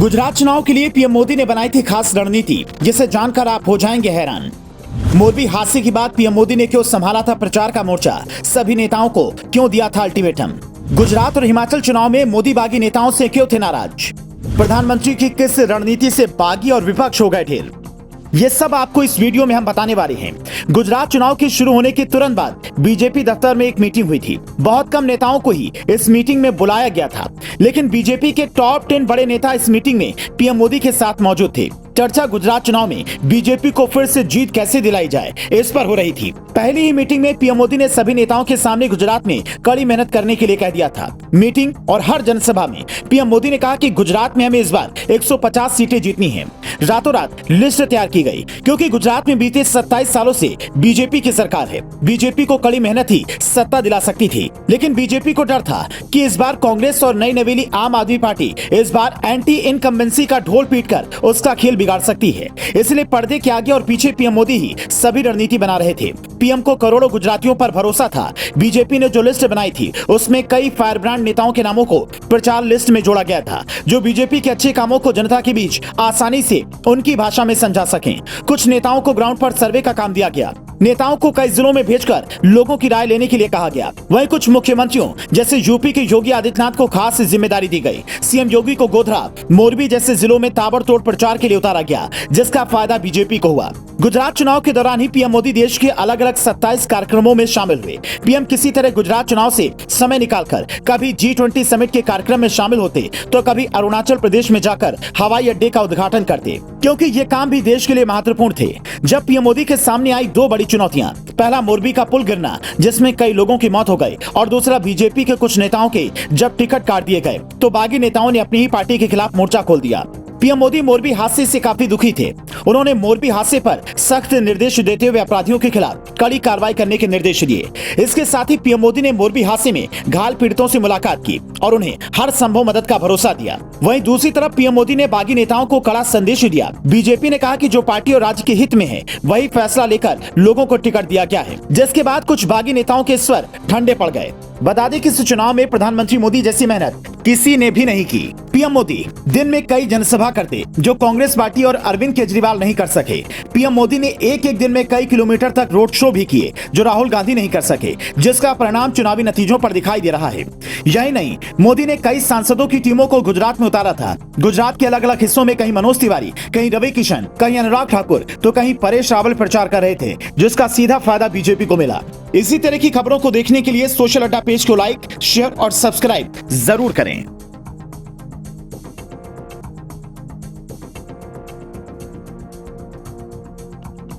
गुजरात चुनाव के लिए पीएम मोदी ने बनाई थी खास रणनीति, जिसे जानकर आप हो जाएंगे हैरान। मोरबी हादसे के बाद पीएम मोदी ने क्यों संभाला था प्रचार का मोर्चा, सभी नेताओं को क्यों दिया था अल्टीमेटम, गुजरात और हिमाचल चुनाव में मोदी बागी नेताओं से क्यों थे नाराज, प्रधानमंत्री की किस रणनीति से बागी और विपक्ष हो गए ढेर, ये सब आपको इस वीडियो में हम बताने वाले हैं। गुजरात चुनाव के शुरू होने के तुरंत बाद बीजेपी दफ्तर में एक मीटिंग हुई थी। बहुत कम नेताओं को ही इस मीटिंग में बुलाया गया था, लेकिन बीजेपी के टॉप 10 बड़े नेता इस मीटिंग में पीएम मोदी के साथ मौजूद थे। चर्चा गुजरात चुनाव में बीजेपी को फिर से जीत कैसे दिलाई जाए, इस पर हो रही थी। पहली ही मीटिंग में पीएम मोदी ने सभी नेताओं के सामने गुजरात में कड़ी मेहनत करने के लिए कह दिया था। मीटिंग और हर जनसभा में पीएम मोदी ने कहा कि गुजरात में हमें इस बार 150 सीटें जीतनी है। रातों रात लिस्ट तैयार की गई, क्योंकि गुजरात में बीते 27 सालों से बीजेपी की सरकार है। बीजेपी को कड़ी मेहनत ही सत्ता दिला सकती थी, लेकिन बीजेपी को डर था कि इस बार कांग्रेस और नई नवेली आम आदमी पार्टी इस बार एंटी इनकम्बेंसी का ढोल पीटकर उसका खेल बिगाड़ सकती है। इसलिए पर्दे के आगे और पीछे पीएम मोदी ही सभी रणनीति बना रहे थे। पीएम को करोड़ों गुजरातियों पर भरोसा था। बीजेपी ने जो लिस्ट बनाई थी उसमें कई फायर ब्रांड नेताओं के नामों को प्रचार लिस्ट में जोड़ा गया था, जो बीजेपी के अच्छे कामों को जनता के बीच आसानी से उनकी भाषा में समझा सकें। कुछ नेताओं को ग्राउंड पर सर्वे का काम दिया गया। नेताओं को कई जिलों में भेजकर लोगों की राय लेने के लिए कहा गया। वहीं कुछ मुख्यमंत्रियों जैसे यूपी के योगी आदित्यनाथ को खास जिम्मेदारी दी गई। सीएम योगी को गोधरा, मोरबी जैसे जिलों में ताबड़तोड़ प्रचार के लिए उतारा गया, जिसका फायदा बीजेपी को हुआ। गुजरात चुनाव के दौरान ही पीएम मोदी देश के अलग अलग 27 कार्यक्रमों में शामिल हुए। पीएम किसी तरह गुजरात चुनाव से समय निकालकर कभी G20 समिट के कार्यक्रम में शामिल होते, तो कभी अरुणाचल प्रदेश में जाकर हवाई अड्डे का उद्घाटन करते, क्योंकि ये काम भी देश के लिए महत्वपूर्ण थे। जब पीएम मोदी के सामने आई दो बड़ी चुनौतियां, पहला मोरबी का पुल गिरना जिसमें कई लोगों की मौत हो गई, और दूसरा बीजेपी के कुछ नेताओं के जब टिकट काट दिए गए तो बागी नेताओं ने अपनी ही पार्टी के खिलाफ मोर्चा खोल दिया। पीएम मोदी मोरबी हादसे से काफी दुखी थे। उन्होंने मोरबी हादसे पर सख्त निर्देश देते हुए अपराधियों के खिलाफ कड़ी कार्रवाई करने के निर्देश दिए। इसके साथ ही पीएम मोदी ने मोरबी हादसे में घायल पीड़ितों से मुलाकात की और उन्हें हर संभव मदद का भरोसा दिया। वहीं दूसरी तरफ पीएम मोदी ने बागी नेताओं को कड़ा संदेश दिया। बीजेपी ने कहा कि जो पार्टी और राज्य के हित में है वही फैसला लेकर लोगों को टिकट दिया गया है, जिसके बाद कुछ बागी नेताओं के स्वर ठंडे पड़ गए। बता दें कि इस चुनाव में प्रधानमंत्री मोदी जैसी मेहनत किसी ने भी नहीं की। पीएम मोदी दिन में कई जनसभा करते, जो कांग्रेस पार्टी और अरविंद केजरीवाल नहीं कर सके। पीएम मोदी ने एक दिन में कई किलोमीटर तक रोड शो भी किए, जो राहुल गांधी नहीं कर सके, जिसका परिणाम चुनावी नतीजों पर दिखाई दे रहा है। यही नहीं, मोदी ने कई सांसदों की टीमों को गुजरात में उतारा था। गुजरात के अलग अलग हिस्सों में कहीं मनोज तिवारी, कहीं रवि किशन, कहीं अनुराग ठाकुर, तो कहीं परेश रावल प्रचार कर रहे थे, जिसका सीधा फायदा बीजेपी को मिला। इसी तरह की खबरों को देखने के लिए सोशल अड्डा पेज को लाइक, शेयर और सब्सक्राइब जरूर करें।